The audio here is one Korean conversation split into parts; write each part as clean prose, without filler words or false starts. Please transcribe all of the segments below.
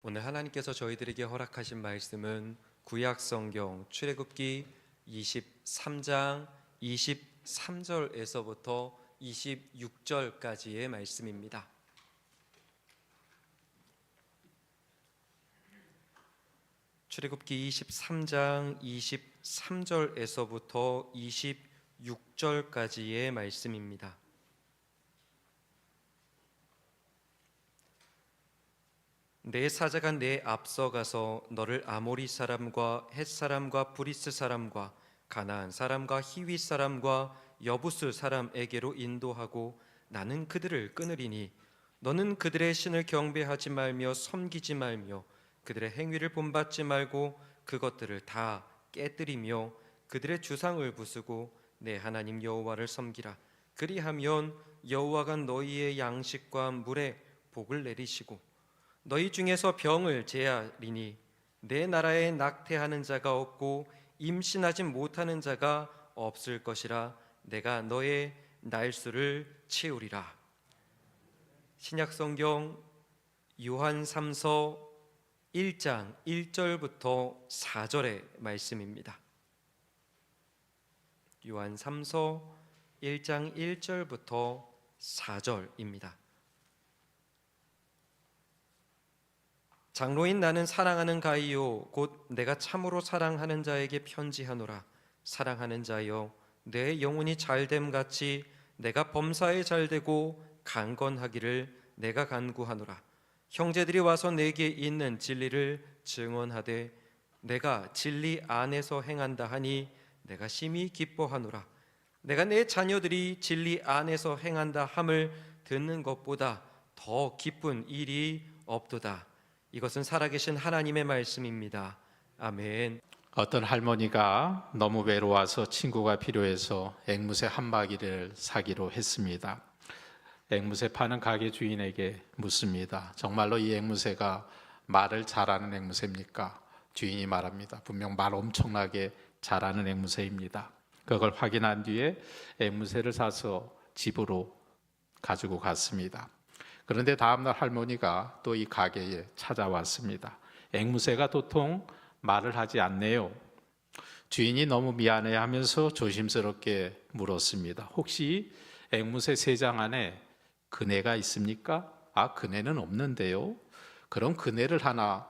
오늘 하나님께서 저희들에게 허락하신 말씀은 구약성경 출애굽기 23장 23절에서부터 26절까지의 말씀입니다. 출애굽기 23장 23절에서부터 26절까지의 말씀입니다. 내 사자가 내 앞서가서 너를 아모리 사람과 헷 사람과 브리스 사람과 가나안 사람과 히위 사람과 여부스 사람에게로 인도하고 나는 그들을 끊으리니 너는 그들의 신을 경배하지 말며 섬기지 말며 그들의 행위를 본받지 말고 그것들을 다 깨뜨리며 그들의 주상을 부수고 내 하나님 여호와를 섬기라. 그리하면 여호와가 너희의 양식과 물에 복을 내리시고 너희 중에서 병을 제하리니 내 나라에 낙태하는 자가 없고 임신하지 못하는 자가 없을 것이라. 내가 너의 날수를 채우리라. 신약성경 요한 3서 1장 1절부터 4절의 말씀입니다. 요한 3서 1장 1절부터 4절입니다. 장로인 나는 사랑하는 가이요 곧 내가 참으로 사랑하는 자에게 편지하노라. 사랑하는 자여, 내 영혼이 잘됨 같이 내가 범사에 잘되고 강건하기를 내가 간구하노라. 형제들이 와서 내게 있는 진리를 증언하되 내가 진리 안에서 행한다 하니 내가 심히 기뻐하노라. 내가 내 자녀들이 진리 안에서 행한다 함을 듣는 것보다 더 기쁜 일이 없도다. 이것은 살아계신 하나님의 말씀입니다. 아멘. 어떤 할머니가 너무 외로워서 친구가 필요해서 앵무새 한 마리를 사기로 했습니다. 앵무새 파는 가게 주인에게 묻습니다. 정말로 이 앵무새가 말을 잘하는 앵무새입니까? 주인이 말합니다. 분명 말 엄청나게 잘하는 앵무새입니다. 그걸 확인한 뒤에 앵무새를 사서 집으로 가지고 갔습니다. 그런데 다음날 할머니가 또 이 가게에 찾아왔습니다. 앵무새가 도통 말을 하지 않네요. 주인이 너무 미안해 하면서 조심스럽게 물었습니다. 혹시 앵무새 새장 안에 그네가 있습니까? 아, 그네는 없는데요. 그럼 그네를 하나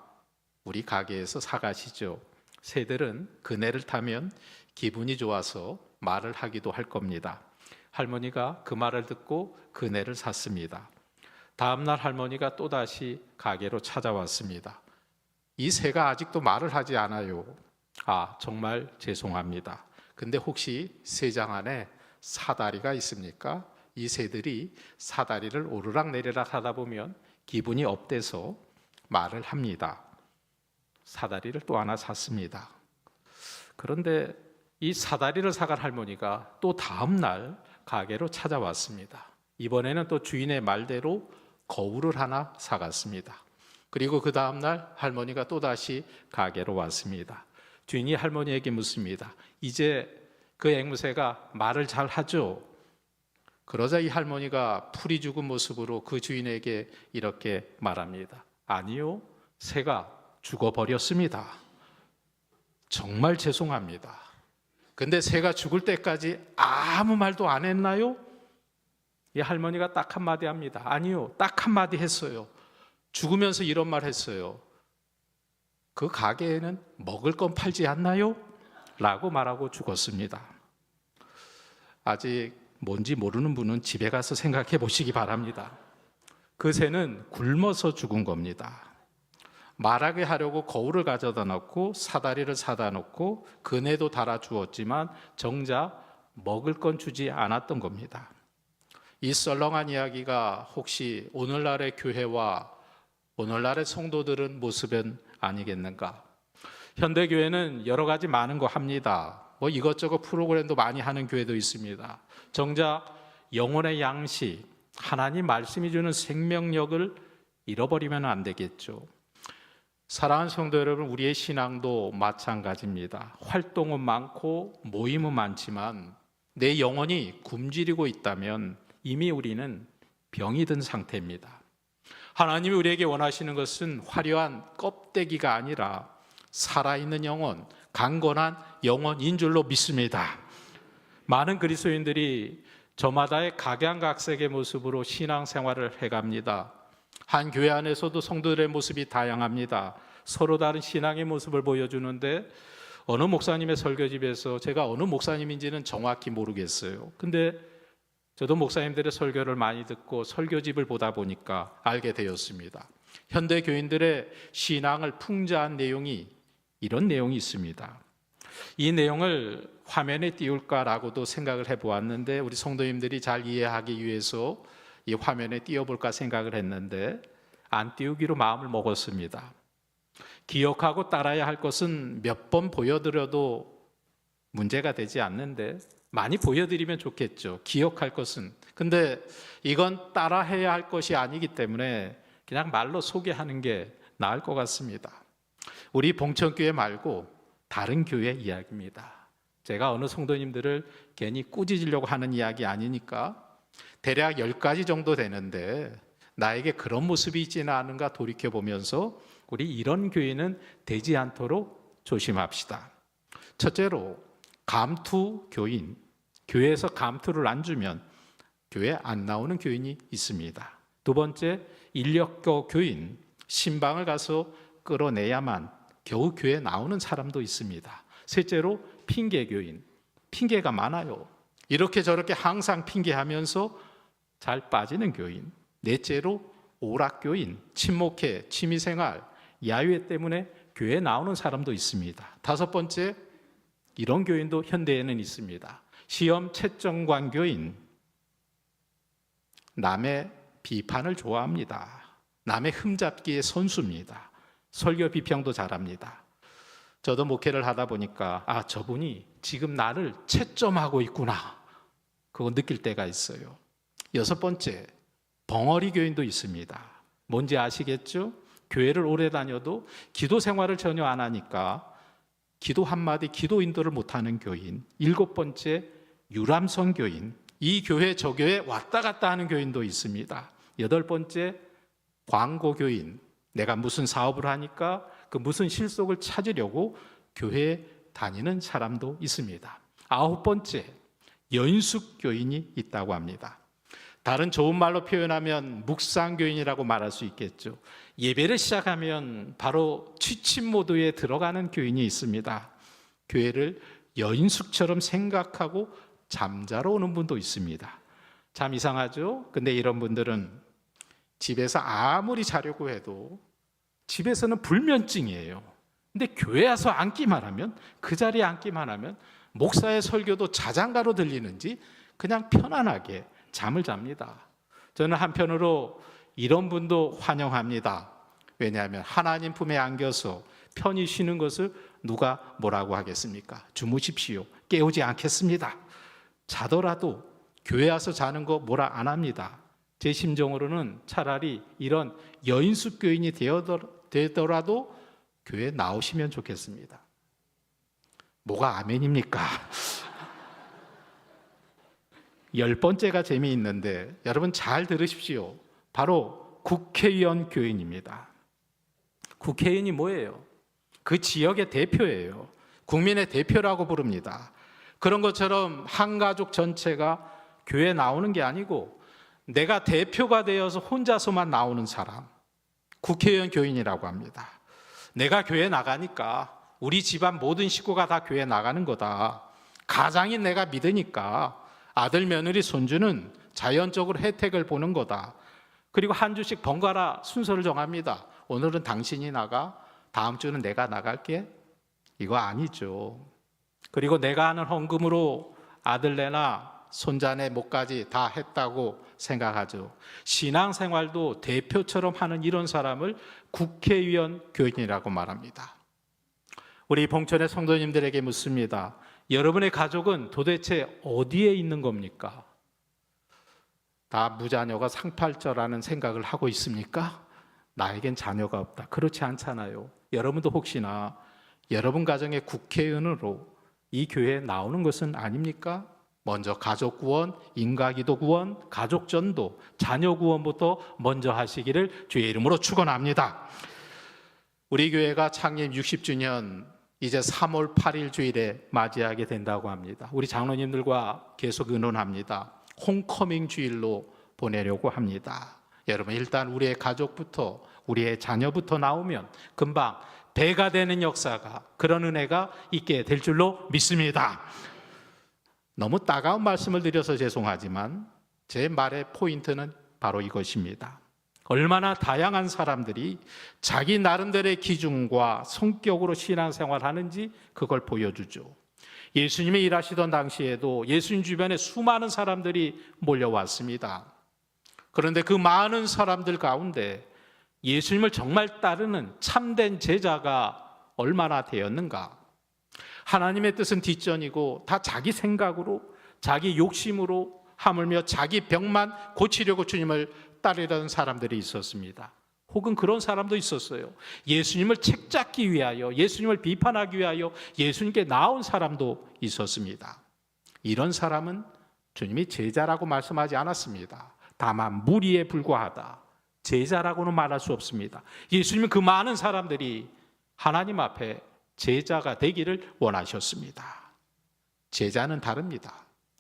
우리 가게에서 사가시죠. 새들은 그네를 타면 기분이 좋아서 말을 하기도 할 겁니다. 할머니가 그 말을 듣고 그네를 샀습니다. 다음날 할머니가 또다시 가게로 찾아왔습니다. 이 새가 아직도 말을 하지 않아요. 아, 정말 죄송합니다. 근데 혹시 새장 안에 사다리가 있습니까? 이 새들이 사다리를 오르락내리락 하다 보면 기분이 업돼서 말을 합니다. 사다리를 또 하나 샀습니다. 그런데 이 사다리를 사간 할머니가 또 다음날 가게로 찾아왔습니다. 이번에는 또 주인의 말대로 거울을 하나 사갔습니다. 그리고 그 다음날 할머니가 또다시 가게로 왔습니다. 주인이 할머니에게 묻습니다. 이제 그 앵무새가 말을 잘 하죠? 그러자 이 할머니가 풀이 죽은 모습으로 그 주인에게 이렇게 말합니다. 아니요, 새가 죽어버렸습니다. 정말 죄송합니다. 근데 새가 죽을 때까지 아무 말도 안 했나요? 이 할머니가 딱 한마디 합니다. 아니요, 딱 한마디 했어요. 죽으면서 이런 말 했어요. 그 가게에는 먹을 건 팔지 않나요? 라고 말하고 죽었습니다. 아직 뭔지 모르는 분은 집에 가서 생각해 보시기 바랍니다. 그 새는 굶어서 죽은 겁니다. 말하게 하려고 거울을 가져다 놓고 사다리를 사다 놓고 그네도 달아 주었지만 정작 먹을 건 주지 않았던 겁니다. 이 썰렁한 이야기가 혹시 오늘날의 교회와 오늘날의 성도들은 모습은 아니겠는가? 현대교회는 여러 가지 많은 거 합니다. 이것저것 프로그램도 많이 하는 교회도 있습니다. 정작 영혼의 양식, 하나님 말씀이 주는 생명력을 잃어버리면 안 되겠죠. 사랑하는 성도 여러분, 우리의 신앙도 마찬가지입니다. 활동은 많고 모임은 많지만 내 영혼이 굶주리고 있다면 이미 우리는 병이 든 상태입니다. 하나님이 우리에게 원하시는 것은 화려한 껍데기가 아니라 살아있는 영혼, 강건한 영혼인 줄로 믿습니다. 많은 그리스도인들이 저마다의 각양각색의 모습으로 신앙생활을 해갑니다. 한 교회 안에서도 성도들의 모습이 다양합니다. 서로 다른 신앙의 모습을 보여주는데 어느 목사님의 설교집에서, 제가 어느 목사님인지는 정확히 모르겠어요. 근데 저도 목사님들의 설교를 많이 듣고 설교집을 보다 보니까 알게 되었습니다. 현대 교인들의 신앙을 풍자한 내용이 이런 내용이 있습니다. 이 내용을 화면에 띄울까라고도 생각을 해보았는데 우리 성도님들이 잘 이해하기 위해서 이 화면에 띄워볼까 생각을 했는데 안 띄우기로 마음을 먹었습니다. 기억하고 따라야 할 것은 몇 번 보여드려도 문제가 되지 않는데 많이 보여드리면 좋겠죠. 기억할 것은. 근데 이건 따라해야 할 것이 아니기 때문에 그냥 말로 소개하는 게 나을 것 같습니다. 우리 봉천교회 말고 다른 교회 이야기입니다. 제가 어느 성도님들을 괜히 꾸짖으려고 하는 이야기 아니니까 대략 10가지 정도 되는데 나에게 그런 모습이 있지는 않은가 돌이켜보면서 우리 이런 교회는 되지 않도록 조심합시다. 첫째로 감투 교인, 교회에서 감투를 안 주면 교회 안 나오는 교인이 있습니다. 두 번째, 인력거 교인, 신방을 가서 끌어내야만 겨우 교회 나오는 사람도 있습니다. 셋째로 핑계 교인, 핑계가 많아요. 이렇게 저렇게 항상 핑계하면서 잘 빠지는 교인. 넷째로 오락교인, 친목회, 취미생활, 야유회 때문에 교회에 나오는 사람도 있습니다. 다섯 번째, 이런 교인도 현대에는 있습니다. 시험 채점관 교인, 남의 비판을 좋아합니다. 남의 흠잡기의 선수입니다. 설교 비평도 잘합니다. 저도 목회를 하다 보니까 저분이 지금 나를 채점하고 있구나, 그거 느낄 때가 있어요. 여섯 번째, 벙어리 교인도 있습니다. 뭔지 아시겠죠? 교회를 오래 다녀도 기도 생활을 전혀 안 하니까 기도 한마디, 기도 인도를 못하는 교인. 일곱 번째, 유람선 교인. 이 교회 저 교회 왔다 갔다 하는 교인도 있습니다. 여덟 번째, 광고 교인. 내가 무슨 사업을 하니까 그 무슨 실속을 찾으려고 교회에 다니는 사람도 있습니다. 아홉 번째, 연숙 교인이 있다고 합니다. 다른 좋은 말로 표현하면 묵상교인이라고 말할 수 있겠죠. 예배를 시작하면 바로 취침 모드에 들어가는 교인이 있습니다. 교회를 연숙처럼 생각하고 잠자러 오는 분도 있습니다. 참 이상하죠? 근데 이런 분들은 집에서 아무리 자려고 해도 집에서는 불면증이에요. 근데 교회 와서 앉기만 하면, 그 자리에 앉기만 하면 목사의 설교도 자장가로 들리는지 그냥 편안하게 잠을 잡니다. 저는 한편으로 이런 분도 환영합니다. 왜냐하면 하나님 품에 안겨서 편히 쉬는 것을 누가 뭐라고 하겠습니까? 주무십시오. 깨우지 않겠습니다. 자더라도 교회 와서 자는 거 뭐라 안 합니다. 제 심정으로는 차라리 이런 여인숙 교인이 되더라도 교회 나오시면 좋겠습니다. 뭐가 아멘입니까? 10번째가 재미있는데 여러분 잘 들으십시오. 바로 국회의원 교인입니다. 국회의원이 뭐예요? 그 지역의 대표예요. 국민의 대표라고 부릅니다. 그런 것처럼 한 가족 전체가 교회에 나오는 게 아니고 내가 대표가 되어서 혼자서만 나오는 사람, 국회의원 교인이라고 합니다. 내가 교회 나가니까 우리 집안 모든 식구가 다 교회 나가는 거다. 가장인 내가 믿으니까 아들, 며느리, 손주는 자연적으로 혜택을 보는 거다. 그리고 한 주씩 번갈아 순서를 정합니다. 오늘은 당신이 나가, 다음 주는 내가 나갈게. 이거 아니죠. 그리고 내가 하는 헌금으로 아들내나 손자네 목까지 다 했다고 생각하죠. 신앙생활도 대표처럼 하는 이런 사람을 국회의원 교인이라고 말합니다. 우리 봉천의 성도님들에게 묻습니다. 여러분의 가족은 도대체 어디에 있는 겁니까? 다 무자녀가 상팔자라는 생각을 하고 있습니까? 나에겐 자녀가 없다. 그렇지 않잖아요. 여러분도 혹시나 여러분 가정의 국회의원으로 이 교회에 나오는 것은 아닙니까? 먼저 가족 구원, 인가기도 구원, 가족 전도, 자녀 구원부터 먼저 하시기를 주의 이름으로 축원합니다. 우리 교회가 창립 60주년 이제 3월 8일 주일에 맞이하게 된다고 합니다. 우리 장로님들과 계속 의논합니다. 홈커밍 주일로 보내려고 합니다. 여러분, 일단 우리의 가족부터, 우리의 자녀부터 나오면 금방 배가 되는 역사가, 그런 은혜가 있게 될 줄로 믿습니다. 너무 따가운 말씀을 드려서 죄송하지만 제 말의 포인트는 바로 이것입니다. 얼마나 다양한 사람들이 자기 나름대로의 기준과 성격으로 신앙생활을 하는지 그걸 보여주죠. 예수님이 일하시던 당시에도 예수님 주변에 수많은 사람들이 몰려왔습니다. 그런데 그 많은 사람들 가운데 예수님을 정말 따르는 참된 제자가 얼마나 되었는가? 하나님의 뜻은 뒷전이고 다 자기 생각으로, 자기 욕심으로, 하물며 자기 병만 고치려고 주님을 따르던 사람들이 있었습니다. 혹은 그런 사람도 있었어요. 예수님을 책잡기 위하여, 예수님을 비판하기 위하여 예수님께 나온 사람도 있었습니다. 이런 사람은 주님이 제자라고 말씀하지 않았습니다. 다만 무리에 불과하다, 제자라고는 말할 수 없습니다. 예수님은 그 많은 사람들이 하나님 앞에 제자가 되기를 원하셨습니다. 제자는 다릅니다.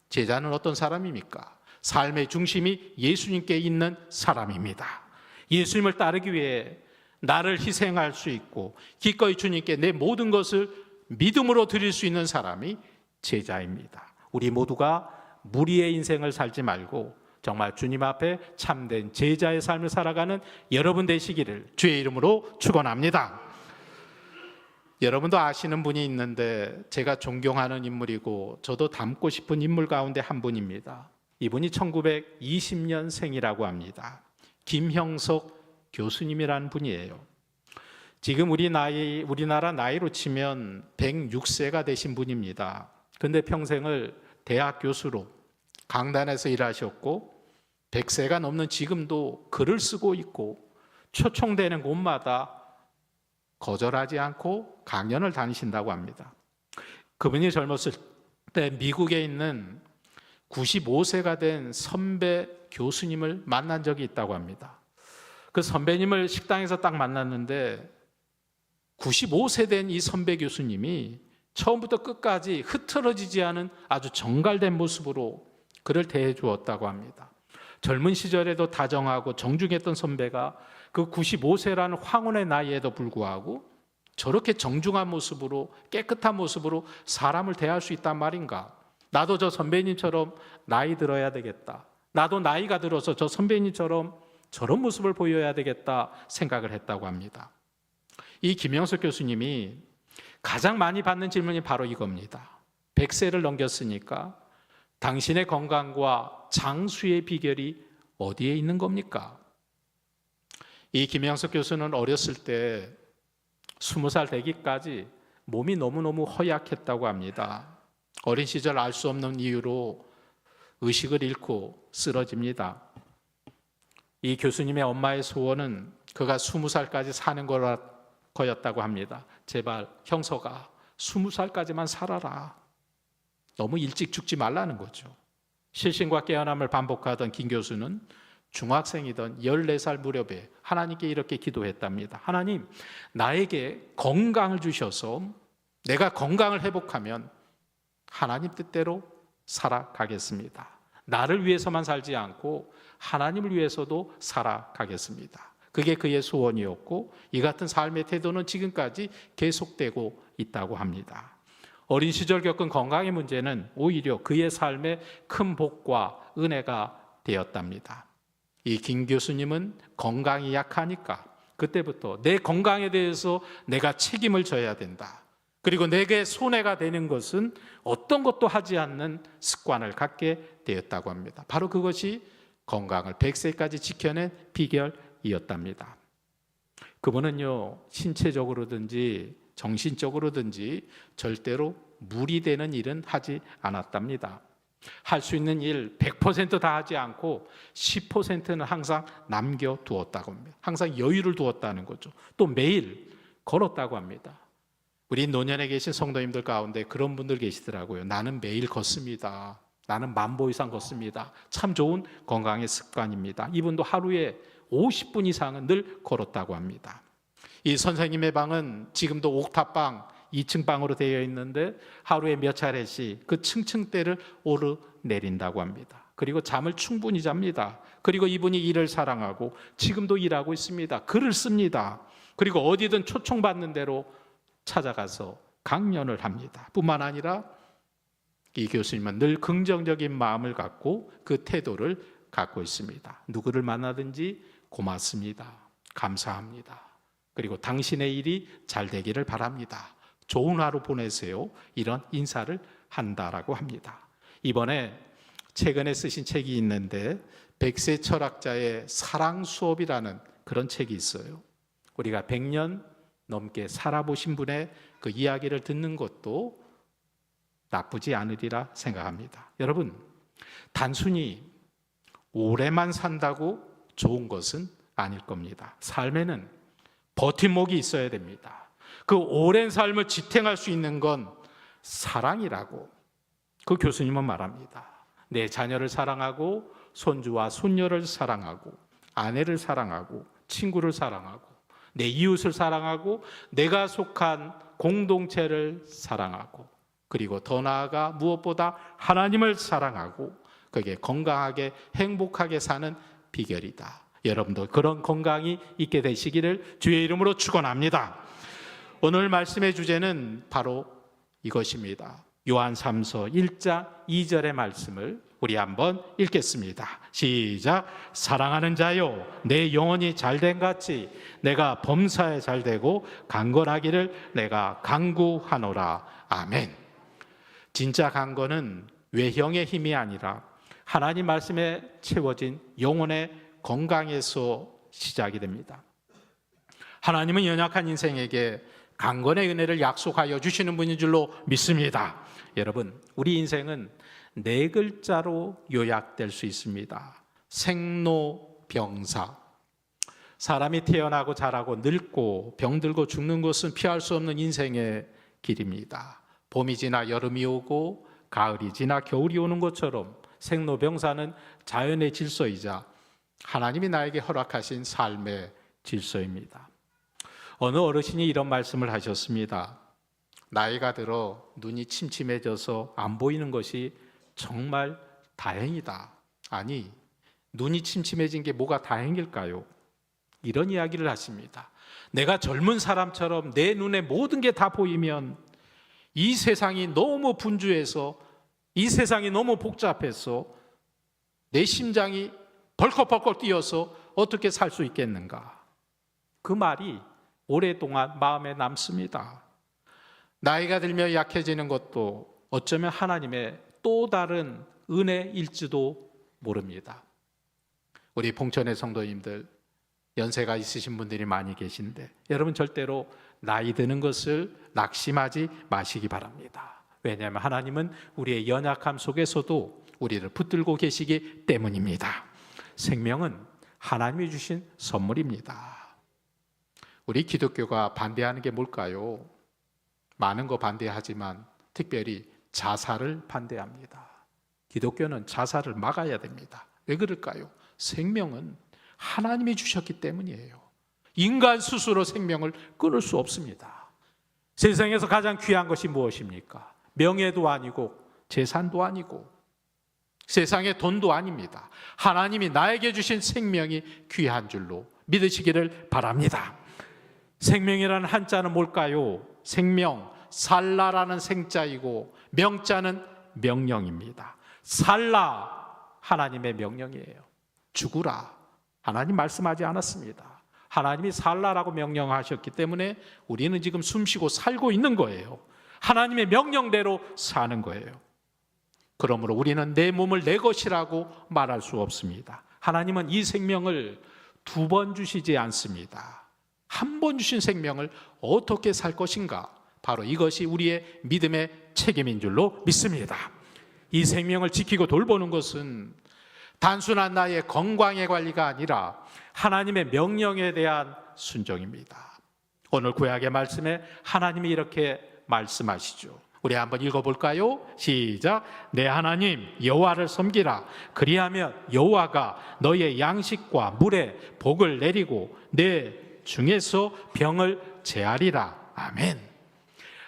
제자는 어떤 사람입니까? 삶의 중심이 예수님께 있는 사람입니다. 예수님을 따르기 위해 나를 희생할 수 있고 기꺼이 주님께 내 모든 것을 믿음으로 드릴 수 있는 사람이 제자입니다. 우리 모두가 무리의 인생을 살지 말고 정말 주님 앞에 참된 제자의 삶을 살아가는 여러분 되시기를 주의 이름으로 축원합니다. 여러분도 아시는 분이 있는데 제가 존경하는 인물이고 저도 닮고 싶은 인물 가운데 한 분입니다. 이분이 1920년생이라고 합니다. 김형석 교수님이라는 분이에요. 지금 우리나라 나이로 치면 106세가 되신 분입니다. 그런데 평생을 대학 교수로 강단에서 일하셨고 100세가 넘는 지금도 글을 쓰고 있고 초청되는 곳마다 거절하지 않고 강연을 다니신다고 합니다. 그분이 젊었을 때 미국에 있는 95세가 된 선배 교수님을 만난 적이 있다고 합니다. 그 선배님을 식당에서 딱 만났는데 95세 된 이 선배 교수님이 처음부터 끝까지 흐트러지지 않은 아주 정갈된 모습으로 그를 대해 주었다고 합니다. 젊은 시절에도 다정하고 정중했던 선배가 그 95세라는 황혼의 나이에도 불구하고 저렇게 정중한 모습으로, 깨끗한 모습으로 사람을 대할 수 있단 말인가? 나도 저 선배님처럼 나이 들어야 되겠다. 나도 나이가 들어서 저 선배님처럼 저런 모습을 보여야 되겠다 생각을 했다고 합니다. 이 김영석 교수님이 가장 많이 받는 질문이 바로 이겁니다. 100세를 넘겼으니까 당신의 건강과 장수의 비결이 어디에 있는 겁니까? 이 김영석 교수는 어렸을 때 20살 되기까지 몸이 너무너무 허약했다고 합니다. 어린 시절 알 수 없는 이유로 의식을 잃고 쓰러집니다. 이 교수님의 엄마의 소원은 그가 20살까지 사는 거였다고 합니다. 제발 형석아 20살까지만 살아라. 너무 일찍 죽지 말라는 거죠. 실신과 깨어남을 반복하던 김 교수는 중학생이던 14살 무렵에 하나님께 이렇게 기도했답니다. 하나님, 나에게 건강을 주셔서 내가 건강을 회복하면 하나님 뜻대로 살아가겠습니다. 나를 위해서만 살지 않고 하나님을 위해서도 살아가겠습니다. 그게 그의 소원이었고 이 같은 삶의 태도는 지금까지 계속되고 있다고 합니다. 어린 시절 겪은 건강의 문제는 오히려 그의 삶에 큰 복과 은혜가 되었답니다. 이 김 교수님은 건강이 약하니까 그때부터 내 건강에 대해서 내가 책임을 져야 된다. 그리고 내게 손해가 되는 것은 어떤 것도 하지 않는 습관을 갖게 되었다고 합니다. 바로 그것이 건강을 100세까지 지켜낸 비결이었답니다. 그분은요, 신체적으로든지 정신적으로든지 절대로 무리되는 일은 하지 않았답니다. 할 수 있는 일 100% 다 하지 않고 10%는 항상 남겨두었다고 합니다. 항상 여유를 두었다는 거죠. 또 매일 걸었다고 합니다. 우리 노년에 계신 성도님들 가운데 그런 분들 계시더라고요. 나는 매일 걷습니다. 나는 10,000보 이상 걷습니다. 참 좋은 건강의 습관입니다. 이분도 하루에 50분 이상은 늘 걸었다고 합니다. 이 선생님의 방은 지금도 옥탑방 2층 방으로 되어 있는데 하루에 몇 차례씩 그 층층대를 오르내린다고 합니다. 그리고 잠을 충분히 잡니다. 그리고 이분이 일을 사랑하고 지금도 일하고 있습니다. 글을 씁니다. 그리고 어디든 초청받는 대로 찾아가서 강연을 합니다. 뿐만 아니라 이 교수님은 늘 긍정적인 마음을 갖고 그 태도를 갖고 있습니다. 누구를 만나든지 고맙습니다. 감사합니다. 그리고 당신의 일이 잘 되기를 바랍니다. 좋은 하루 보내세요. 이런 인사를 한다라고 합니다. 이번에 최근에 쓰신 책이 있는데 백세 철학자의 사랑 수업이라는 그런 책이 있어요. 우리가 100년 넘게 살아보신 분의 그 이야기를 듣는 것도 나쁘지 않으리라 생각합니다. 여러분, 단순히 오래만 산다고 좋은 것은 아닐 겁니다. 삶에는 버팀목이 있어야 됩니다. 그 오랜 삶을 지탱할 수 있는 건 사랑이라고 그 교수님은 말합니다. 내 자녀를 사랑하고 손주와 손녀를 사랑하고 아내를 사랑하고 친구를 사랑하고 내 이웃을 사랑하고 내가 속한 공동체를 사랑하고 그리고 더 나아가 무엇보다 하나님을 사랑하고 그게 건강하게 행복하게 사는 비결이다. 여러분도 그런 건강이 있게 되시기를 주의 이름으로 축원합니다. 오늘 말씀의 주제는 바로 이것입니다. 요한 3서 1장 2절의 말씀을 우리 한번 읽겠습니다. 시작. 사랑하는 자요, 내 영혼이 잘된 같이 내가 범사에 잘되고 강건하기를 내가 간구하노라. 아멘. 진짜 강건은 외형의 힘이 아니라 하나님 말씀에 채워진 영혼의 건강에서 시작이 됩니다. 하나님은 연약한 인생에게 강건의 은혜를 약속하여 주시는 분인 줄로 믿습니다. 여러분, 우리 인생은 4글자로 요약될 수 있습니다. 생로병사. 사람이 태어나고 자라고 늙고 병들고 죽는 것은 피할 수 없는 인생의 길입니다. 봄이 지나 여름이 오고 가을이 지나 겨울이 오는 것처럼 생로병사는 자연의 질서이자 하나님이 나에게 허락하신 삶의 질서입니다. 어느 어르신이 이런 말씀을 하셨습니다. 나이가 들어 눈이 침침해져서 안 보이는 것이 정말 다행이다. 아니, 눈이 침침해진 게 뭐가 다행일까요? 이런 이야기를 하십니다. 내가 젊은 사람처럼 내 눈에 모든 게 다 보이면 이 세상이 너무 분주해서 이 세상이 너무 복잡해서 내 심장이 벌컥벌컥 뛰어서 어떻게 살 수 있겠는가? 그 말이 오랫동안 마음에 남습니다. 나이가 들며 약해지는 것도 어쩌면 하나님의 또 다른 은혜일지도 모릅니다. 우리 봉천의 성도님들, 연세가 있으신 분들이 많이 계신데 여러분 절대로 나이 드는 것을 낙심하지 마시기 바랍니다. 왜냐하면 하나님은 우리의 연약함 속에서도 우리를 붙들고 계시기 때문입니다. 생명은 하나님이 주신 선물입니다. 우리 기독교가 반대하는 게 뭘까요? 많은 거 반대하지만 특별히 자살을 반대합니다. 기독교는 자살을 막아야 됩니다. 왜 그럴까요? 생명은 하나님이 주셨기 때문이에요. 인간 스스로 생명을 끊을 수 없습니다. 세상에서 가장 귀한 것이 무엇입니까? 명예도 아니고 재산도 아니고 세상의 돈도 아닙니다. 하나님이 나에게 주신 생명이 귀한 줄로 믿으시기를 바랍니다. 생명이라는 한자는 뭘까요? 생명, 살라라는 생자이고 명자는 명령입니다. 살라, 하나님의 명령이에요. 죽으라, 하나님 말씀하지 않았습니다. 하나님이 살라라고 명령하셨기 때문에 우리는 지금 숨쉬고 살고 있는 거예요. 하나님의 명령대로 사는 거예요. 그러므로 우리는 내 몸을 내 것이라고 말할 수 없습니다. 하나님은 이 생명을 2번 주시지 않습니다. 한 번 주신 생명을 어떻게 살 것인가? 바로 이것이 우리의 믿음의 책임인 줄로 믿습니다. 이 생명을 지키고 돌보는 것은 단순한 나의 건강의 관리가 아니라 하나님의 명령에 대한 순종입니다. 오늘 구약의 말씀에 하나님이 이렇게 말씀하시죠. 우리 한번 읽어볼까요? 시작. 내 하나님 여호와를 섬기라. 그리하면 여호와가 너의 양식과 물에 복을 내리고 내 중에서 병을 제하리라. 아멘.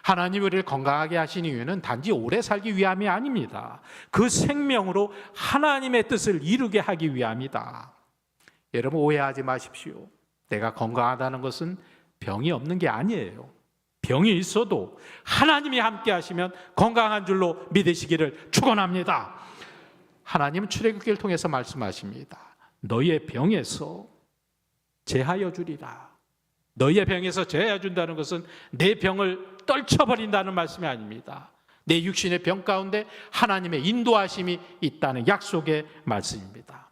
하나님 우리를 건강하게 하신 이유는 단지 오래 살기 위함이 아닙니다. 그 생명으로 하나님의 뜻을 이루게 하기 위함이다. 여러분 오해하지 마십시오. 내가 건강하다는 것은 병이 없는 게 아니에요. 병이 있어도 하나님이 함께 하시면 건강한 줄로 믿으시기를 축원합니다. 하나님은 출애굽기를 통해서 말씀하십니다. 너희의 병에서 제하여 주리라. 너희의 병에서 제하여 준다는 것은 내 병을 떨쳐버린다는 말씀이 아닙니다. 내 육신의 병 가운데 하나님의 인도하심이 있다는 약속의 말씀입니다.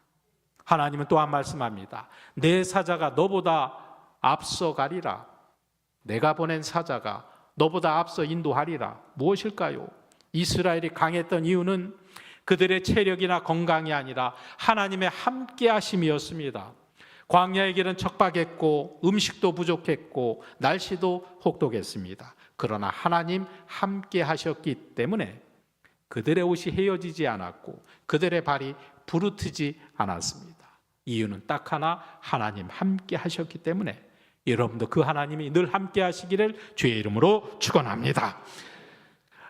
하나님은 또한 말씀합니다. 내 사자가 너보다 앞서가리라. 내가 보낸 사자가 너보다 앞서 인도하리라. 무엇일까요? 이스라엘이 강했던 이유는 그들의 체력이나 건강이 아니라 하나님의 함께하심이었습니다. 광야의 길은 척박했고 음식도 부족했고 날씨도 혹독했습니다. 그러나 하나님 함께 하셨기 때문에 그들의 옷이 헤어지지 않았고 그들의 발이 부르트지 않았습니다. 이유는 딱 하나, 하나님 함께 하셨기 때문에. 여러분도 그 하나님이 늘 함께 하시기를 주의 이름으로 축원합니다.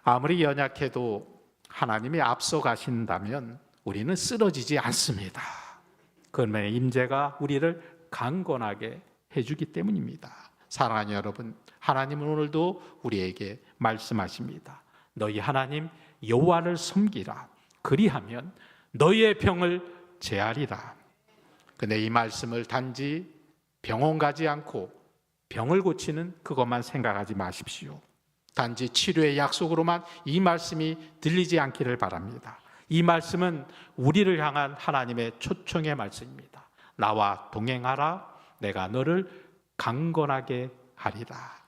아무리 연약해도 하나님이 앞서 가신다면 우리는 쓰러지지 않습니다. 그러면 임재가 우리를 강건하게 해주기 때문입니다. 사랑하는 여러분, 하나님은 오늘도 우리에게 말씀하십니다. 너희 하나님 여호와를 섬기라. 그리하면 너희의 병을 제하리라. 근데 이 말씀을 단지 병원 가지 않고 병을 고치는 그것만 생각하지 마십시오. 단지 치료의 약속으로만 이 말씀이 들리지 않기를 바랍니다. 이 말씀은 우리를 향한 하나님의 초청의 말씀입니다. 나와 동행하라. 내가 너를 강건하게 하리라.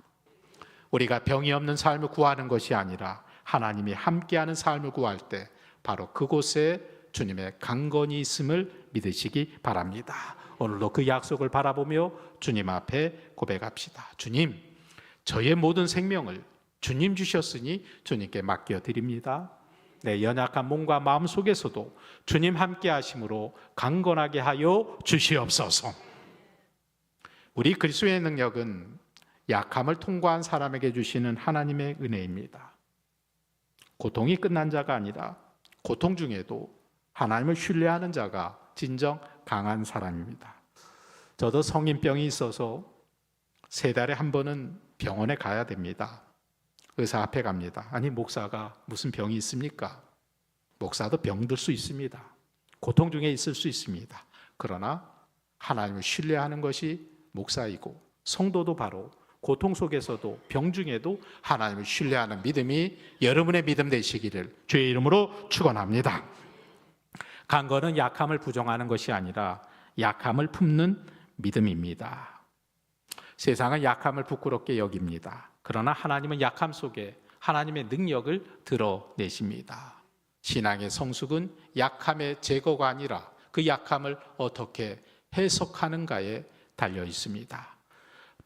우리가 병이 없는 삶을 구하는 것이 아니라 하나님이 함께하는 삶을 구할 때 바로 그곳에 주님의 강건이 있음을 믿으시기 바랍니다. 오늘도 그 약속을 바라보며 주님 앞에 고백합시다. 주님, 저의 모든 생명을 주님 주셨으니 주님께 맡겨드립니다. 내 연약한 몸과 마음 속에서도 주님 함께 하심으로 강건하게 하여 주시옵소서. 우리 그리스도의 능력은 약함을 통과한 사람에게 주시는 하나님의 은혜입니다. 고통이 끝난 자가 아니라 고통 중에도 하나님을 신뢰하는 자가 진정 강한 사람입니다. 저도 성인병이 있어서 3달에 한 번은 병원에 가야 됩니다. 의사 앞에 갑니다. 아니 목사가 무슨 병이 있습니까? 목사도 병들 수 있습니다. 고통 중에 있을 수 있습니다. 그러나 하나님을 신뢰하는 것이 목사이고 성도도 바로 고통 속에서도 병 중에도 하나님을 신뢰하는 믿음이 여러분의 믿음 되시기를 주의 이름으로 축원합니다. 강건은 약함을 부정하는 것이 아니라 약함을 품는 믿음입니다. 세상은 약함을 부끄럽게 여깁니다. 그러나 하나님은 약함 속에 하나님의 능력을 드러내십니다. 신앙의 성숙은 약함의 제거가 아니라 그 약함을 어떻게 해석하는가에 달려 있습니다.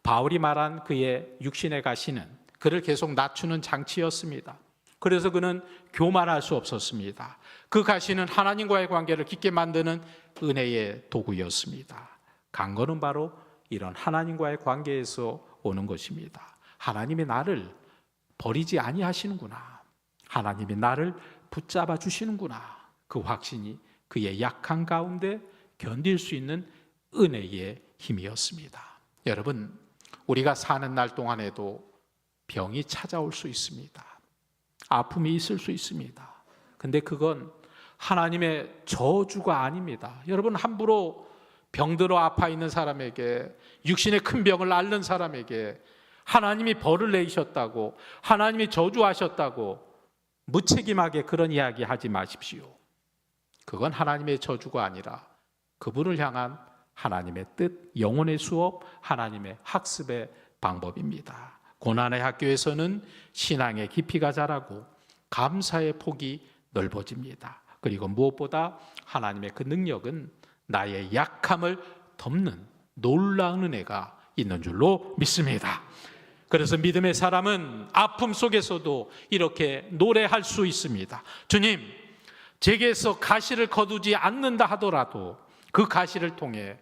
바울이 말한 그의 육신의 가시는 그를 계속 낮추는 장치였습니다. 그래서 그는 교만할 수 없었습니다. 그 가시는 하나님과의 관계를 깊게 만드는 은혜의 도구였습니다. 강건은 바로 이런 하나님과의 관계에서 오는 것입니다. 하나님이 나를 버리지 아니하시는구나. 하나님이 나를 붙잡아 주시는구나. 그 확신이 그의 약한 가운데 견딜 수 있는 은혜의 힘이었습니다. 여러분, 우리가 사는 날 동안에도 병이 찾아올 수 있습니다. 아픔이 있을 수 있습니다. 근데 그건 하나님의 저주가 아닙니다. 여러분, 함부로 병들어 아파 있는 사람에게, 육신의 큰 병을 앓는 사람에게 하나님이 벌을 내리셨다고, 하나님이 저주하셨다고 무책임하게 그런 이야기 하지 마십시오. 그건 하나님의 저주가 아니라 그분을 향한 하나님의 뜻, 영혼의 수업, 하나님의 학습의 방법입니다. 고난의 학교에서는 신앙의 깊이가 자라고 감사의 폭이 넓어집니다. 그리고 무엇보다 하나님의 그 능력은 나의 약함을 덮는 놀라운 은혜가 있는 줄로 믿습니다. 그래서 믿음의 사람은 아픔 속에서도 이렇게 노래할 수 있습니다. 주님, 제게서 가시를 거두지 않는다 하더라도 그 가시를 통해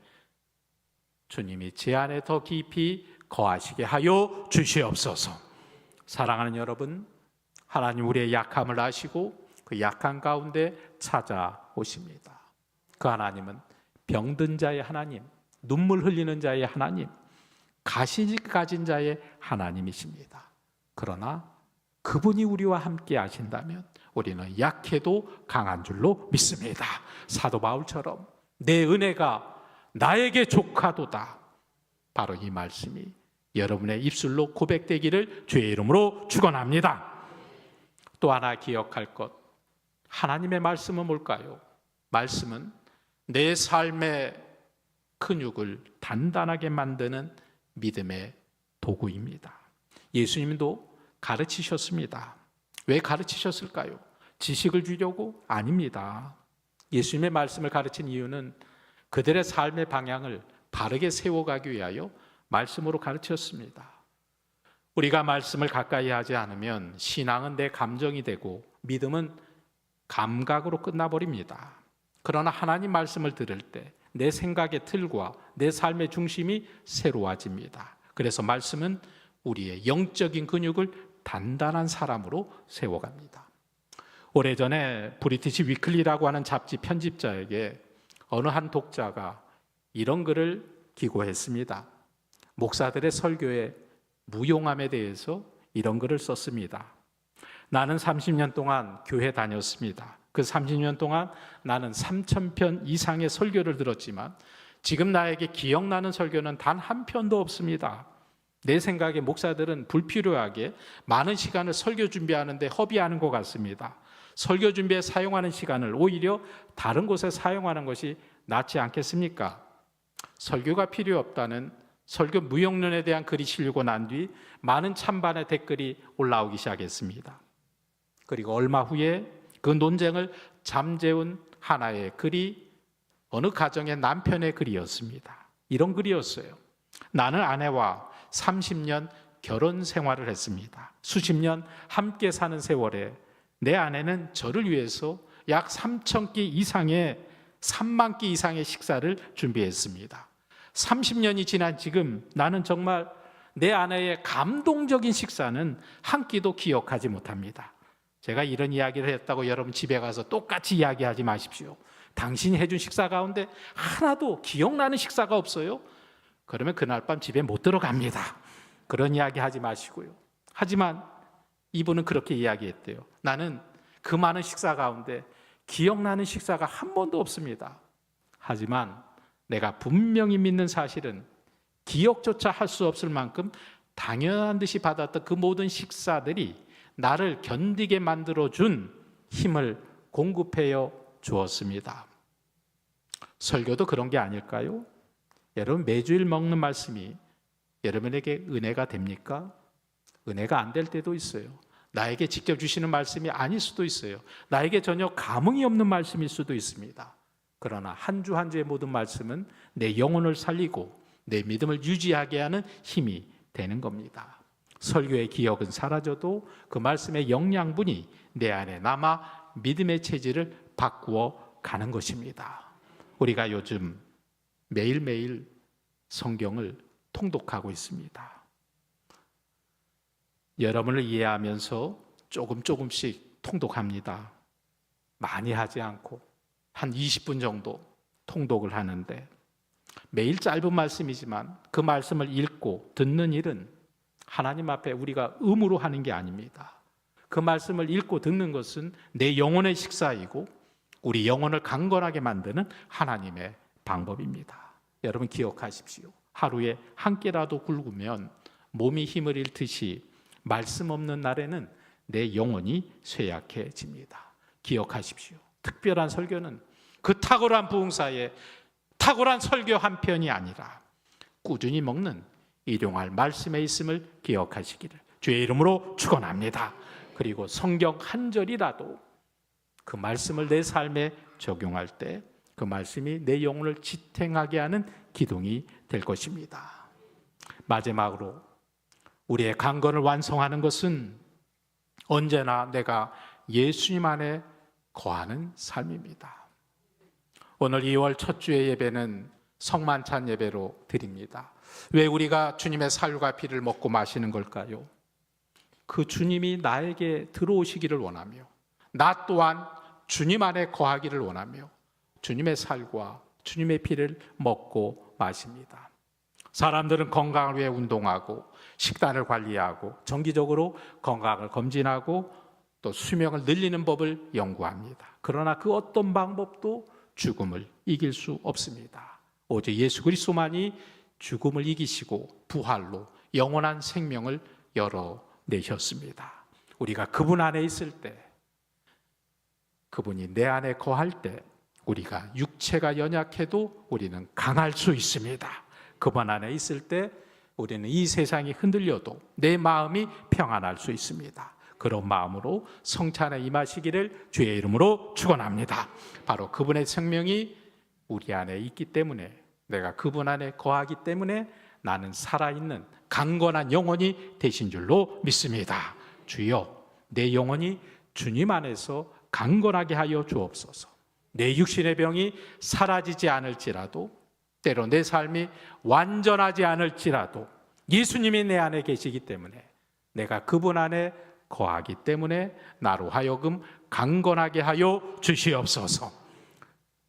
주님이 제 안에 더 깊이 거하시게 하여 주시옵소서. 사랑하는 여러분, 하나님 우리의 약함을 아시고 그 약한 가운데 찾아오십니다. 그 하나님은 병든 자의 하나님, 눈물 흘리는 자의 하나님, 가시 가진 자의 하나님이십니다. 그러나 그분이 우리와 함께 하신다면 우리는 약해도 강한 줄로 믿습니다. 사도 바울처럼 내 은혜가 나에게 족하도다. 바로 이 말씀이 여러분의 입술로 고백되기를 주의 이름으로 축원합니다. 또 하나 기억할 것, 하나님의 말씀은 뭘까요? 말씀은 내 삶의 근육을 단단하게 만드는 믿음의 도구입니다. 예수님도 가르치셨습니다. 왜 가르치셨을까요? 지식을 주려고? 아닙니다. 예수님의 말씀을 가르친 이유는 그들의 삶의 방향을 바르게 세워가기 위하여 말씀으로 가르쳤습니다. 우리가 말씀을 가까이 하지 않으면 신앙은 내 감정이 되고 믿음은 감각으로 끝나버립니다. 그러나 하나님 말씀을 들을 때 내 생각의 틀과 내 삶의 중심이 새로워집니다. 그래서 말씀은 우리의 영적인 근육을 단단한 사람으로 세워갑니다. 오래전에 브리티시 위클리라고 하는 잡지 편집자에게 어느 한 독자가 이런 글을 기고했습니다. 목사들의 설교의 무용함에 대해서 이런 글을 썼습니다. 나는 30년 동안 교회 다녔습니다. 그 30년 동안 나는 3,000편 이상의 설교를 들었지만 지금 나에게 기억나는 설교는 단 한 편도 없습니다. 내 생각에 목사들은 불필요하게 많은 시간을 설교 준비하는데 허비하는 것 같습니다. 설교 준비에 사용하는 시간을 오히려 다른 곳에 사용하는 것이 낫지 않겠습니까? 설교가 필요 없다는 설교 무용론에 대한 글이 실리고 난 뒤 많은 찬반의 댓글이 올라오기 시작했습니다. 그리고 얼마 후에 그 논쟁을 잠재운 하나의 글이 어느 가정의 남편의 글이었습니다. 이런 글이었어요. 나는 아내와 30년 결혼 생활을 했습니다. 수십 년 함께 사는 세월에 내 아내는 저를 위해서 약 3만 끼 이상의 식사를 준비했습니다. 30년이 지난 지금 나는 정말 내 아내의 감동적인 식사는 한 끼도 기억하지 못합니다. 제가 이런 이야기를 했다고 여러분 집에 가서 똑같이 이야기하지 마십시오. 당신이 해준 식사 가운데 하나도 기억나는 식사가 없어요? 그러면 그날 밤 집에 못 들어갑니다. 그런 이야기 하지 마시고요. 하지만 이분은 그렇게 이야기했대요. 나는 그 많은 식사 가운데 기억나는 식사가 한 번도 없습니다. 하지만 내가 분명히 믿는 사실은 기억조차 할 수 없을 만큼 당연한 듯이 받았던 그 모든 식사들이 나를 견디게 만들어준 힘을 공급해 주었습니다. 설교도 그런 게 아닐까요? 여러분 매주일 먹는 말씀이 여러분에게 은혜가 됩니까? 은혜가 안 될 때도 있어요. 나에게 직접 주시는 말씀이 아닐 수도 있어요. 나에게 전혀 감흥이 없는 말씀일 수도 있습니다. 그러나 한 주 한 주의 모든 말씀은 내 영혼을 살리고 내 믿음을 유지하게 하는 힘이 되는 겁니다. 설교의 기억은 사라져도 그 말씀의 영양분이 내 안에 남아 믿음의 체질을 바꾸어 가는 것입니다. 우리가 요즘 매일매일 성경을 통독하고 있습니다. 여러분을 이해하면서 조금씩 통독합니다. 많이 하지 않고 한 20분 정도 통독을 하는데 매일 짧은 말씀이지만 그 말씀을 읽고 듣는 일은 하나님 앞에 우리가 의무로 하는 게 아닙니다. 그 말씀을 읽고 듣는 것은 내 영혼의 식사이고 우리 영혼을 강건하게 만드는 하나님의 방법입니다. 여러분 기억하십시오. 하루에 한 끼라도 굶으면 몸이 힘을 잃듯이 말씀 없는 날에는 내 영혼이 쇠약해집니다. 기억하십시오. 특별한 설교는 그 탁월한 부흥사의 탁월한 설교 한 편이 아니라 꾸준히 먹는 일용할 말씀에 있음을 기억하시기를 주의 이름으로 축원합니다. 그리고 성경 한 절이라도 그 말씀을 내 삶에 적용할 때 그 말씀이 내 영혼을 지탱하게 하는 기둥이 될 것입니다. 마지막으로 우리의 강건을 완성하는 것은 언제나 내가 예수님 안에 거하는 삶입니다. 오늘 2월 첫 주의 예배는 성만찬 예배로 드립니다. 왜 우리가 주님의 살과 피를 먹고 마시는 걸까요? 그 주님이 나에게 들어오시기를 원하며 나 또한 주님 안에 거하기를 원하며 주님의 살과 주님의 피를 먹고 마십니다. 사람들은 건강을 위해 운동하고 식단을 관리하고 정기적으로 건강을 검진하고 또 수명을 늘리는 법을 연구합니다. 그러나 그 어떤 방법도 죽음을 이길 수 없습니다. 오직 예수 그리스도만이 죽음을 이기시고 부활로 영원한 생명을 열어내셨습니다. 우리가 그분 안에 있을 때, 그분이 내 안에 거할 때 우리가 육체가 연약해도 우리는 강할 수 있습니다. 그분 안에 있을 때 우리는 이 세상이 흔들려도 내 마음이 평안할 수 있습니다. 그런 마음으로 성찬에 임하시기를 주의 이름으로 축원합니다. 바로 그분의 생명이 우리 안에 있기 때문에, 내가 그분 안에 거하기 때문에 나는 살아있는 강건한 영혼이 되신 줄로 믿습니다. 주여, 내 영혼이 주님 안에서 강건하게 하여 주옵소서. 내 육신의 병이 사라지지 않을지라도, 때로 내 삶이 완전하지 않을지라도 예수님이 내 안에 계시기 때문에, 내가 그분 안에 거하기 때문에 나로 하여금 강건하게 하여 주시옵소서.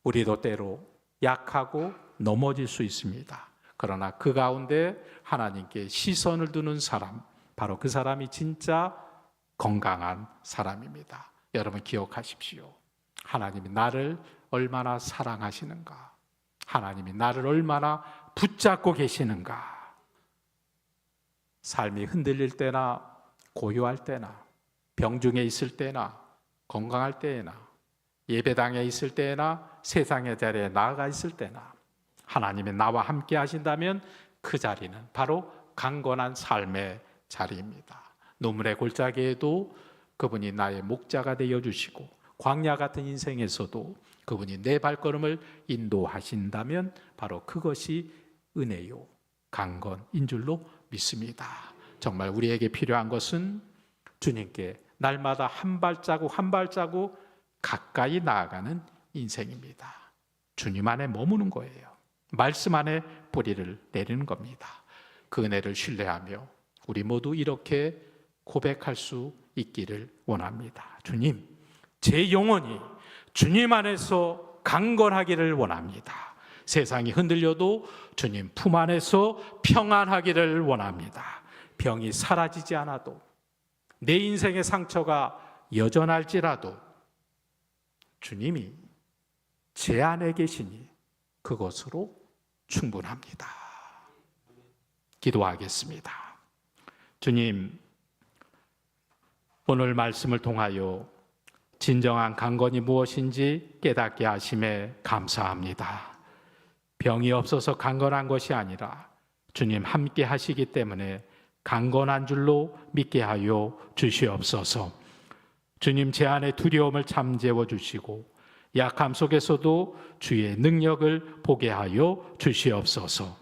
우리도 때로 약하고 넘어질 수 있습니다. 그러나 그 가운데 하나님께 시선을 두는 사람, 바로 그 사람이 진짜 건강한 사람입니다. 여러분 기억하십시오. 하나님이 나를 얼마나 사랑하시는가, 하나님이 나를 얼마나 붙잡고 계시는가. 삶이 흔들릴 때나 고요할 때나 병중에 있을 때나 건강할 때나 예배당에 있을 때나 세상의 자리에 나아가 있을 때나 하나님이 나와 함께 하신다면 그 자리는 바로 강건한 삶의 자리입니다. 눈물의 골짜기에도 그분이 나의 목자가 되어 주시고 광야 같은 인생에서도 그분이 내 발걸음을 인도하신다면 바로 그것이 은혜요 강건인 줄로 믿습니다. 정말 우리에게 필요한 것은 주님께 날마다 한 발자국 한 발자국 가까이 나아가는 인생입니다. 주님 안에 머무는 거예요. 말씀 안에 뿌리를 내리는 겁니다. 그 은혜를 신뢰하며 우리 모두 이렇게 고백할 수 있기를 원합니다. 주님, 제 영혼이 주님 안에서 강건하기를 원합니다. 세상이 흔들려도 주님 품 안에서 평안하기를 원합니다. 병이 사라지지 않아도, 내 인생의 상처가 여전할지라도 주님이 제 안에 계시니 그것으로 충분합니다. 기도하겠습니다. 주님, 오늘 말씀을 통하여 진정한 강건이 무엇인지 깨닫게 하심에 감사합니다. 병이 없어서 강건한 것이 아니라 주님 함께 하시기 때문에 강건한 줄로 믿게 하여 주시옵소서. 주님, 제 안에 두려움을 잠재워 주시고 약함 속에서도 주의 능력을 보게 하여 주시옵소서.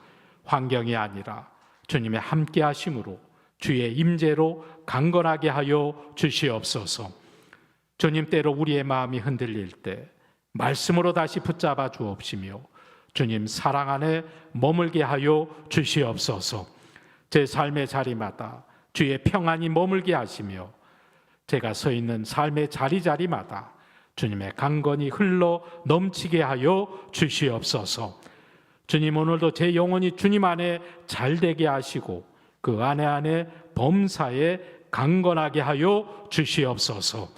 환경이 아니라 주님의 함께 하심으로 주의 임재로 강건하게 하여 주시옵소서. 주님, 때로 우리의 마음이 흔들릴 때 말씀으로 다시 붙잡아 주옵시며 주님 사랑 안에 머물게 하여 주시옵소서. 제 삶의 자리마다 주의 평안이 머물게 하시며 제가 서 있는 삶의 자리자리마다 주님의 강건이 흘러 넘치게 하여 주시옵소서. 주님, 오늘도 제 영혼이 주님 안에 잘되게 하시고 그 안에 범사에 강건하게 하여 주시옵소서.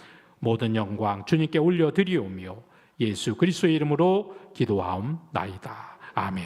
모든 영광 주님께 올려드리오며 예수 그리스도의 이름으로 기도하옵나이다. 아멘.